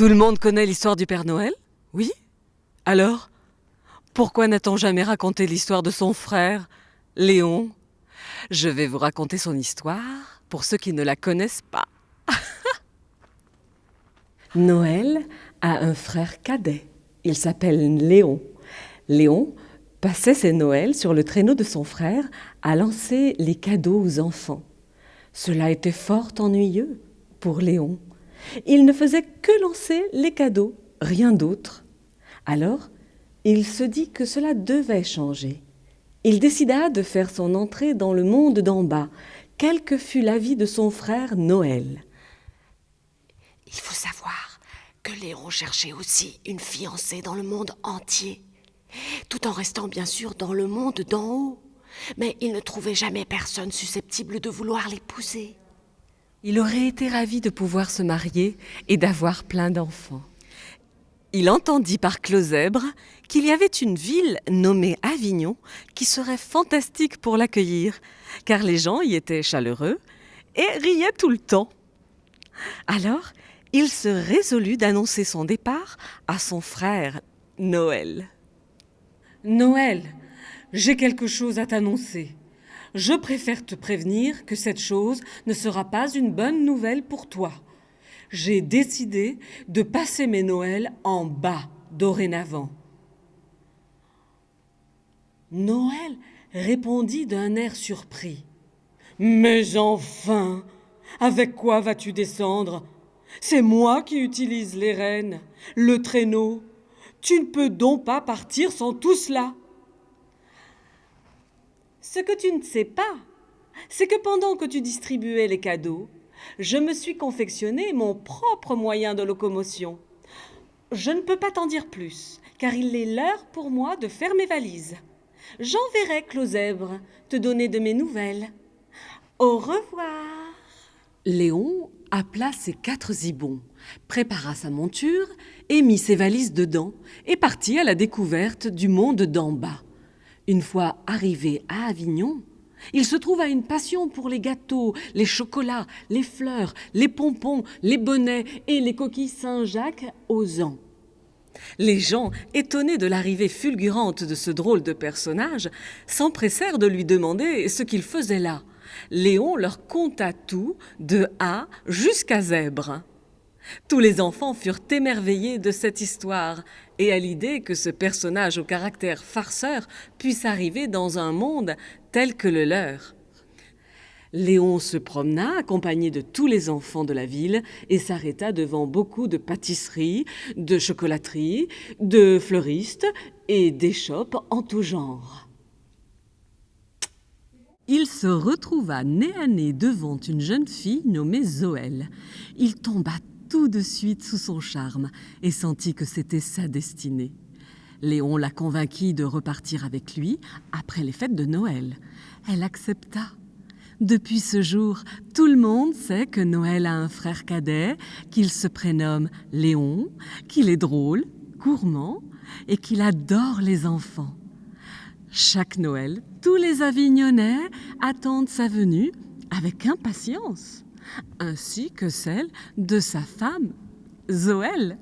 Tout le monde connaît l'histoire du Père Noël? Oui? Alors, pourquoi n'a-t-on jamais raconté l'histoire de son frère, Léon? Je vais vous raconter son histoire pour ceux qui ne la connaissent pas. Noël a un frère cadet. Il s'appelle Léon. Léon passait ses Noëls sur le traîneau de son frère à lancer les cadeaux aux enfants. Cela était fort ennuyeux pour Léon. Il ne faisait que lancer les cadeaux, rien d'autre. Alors, il se dit que cela devait changer. Il décida de faire son entrée dans le monde d'en bas, quel que fût l'avis de son frère Noël. Il faut savoir que Léon cherchait aussi une fiancée dans le monde entier, tout en restant bien sûr dans le monde d'en haut. Mais il ne trouvait jamais personne susceptible de vouloir l'épouser. Il aurait été ravi de pouvoir se marier et d'avoir plein d'enfants. Il entendit par Clozèbre qu'il y avait une ville nommée Avignon qui serait fantastique pour l'accueillir, car les gens y étaient chaleureux et riaient tout le temps. Alors, il se résolut d'annoncer son départ à son frère Noël. « Noël, j'ai quelque chose à t'annoncer. Je préfère te prévenir que cette chose ne sera pas une bonne nouvelle pour toi. J'ai décidé de passer mes Noëls en bas dorénavant. » Noël répondit d'un air surpris. « Mais enfin, avec quoi vas-tu descendre? C'est moi qui utilise les rênes, le traîneau. Tu ne peux donc pas partir sans tout cela. » Ce que tu ne sais pas, c'est que pendant que tu distribuais les cadeaux, je me suis confectionné mon propre moyen de locomotion. Je ne peux pas t'en dire plus, car il est l'heure pour moi de faire mes valises. J'enverrai Clozèbre te donner de mes nouvelles. Au revoir. Léon appela ses 4 zibons, prépara sa monture et mit ses valises dedans et partit à la découverte du monde d'en bas. Une fois arrivé à Avignon, il se trouva une passion pour les gâteaux, les chocolats, les fleurs, les pompons, les bonnets et les coquilles Saint-Jacques aux ans. Les gens, étonnés de l'arrivée fulgurante de ce drôle de personnage, s'empressèrent de lui demander ce qu'il faisait là. Léon leur conta tout, de A jusqu'à Zèbre. Tous les enfants furent émerveillés de cette histoire et à l'idée que ce personnage au caractère farceur puisse arriver dans un monde tel que le leur. Léon se promena accompagné de tous les enfants de la ville et s'arrêta devant beaucoup de pâtisseries, de chocolateries, de fleuristes et d'échoppes en tout genre. Il se retrouva nez à nez devant une jeune fille nommée Zoël. Il tomba tout de suite sous son charme et sentit que c'était sa destinée. Léon la convainquit de repartir avec lui après les fêtes de Noël. Elle accepta. Depuis ce jour, tout le monde sait que Noël a un frère cadet, qu'il se prénomme Léon, qu'il est drôle, gourmand et qu'il adore les enfants. Chaque Noël, tous les Avignonnais attendent sa venue avec impatience, ainsi que celle de sa femme, Zoël.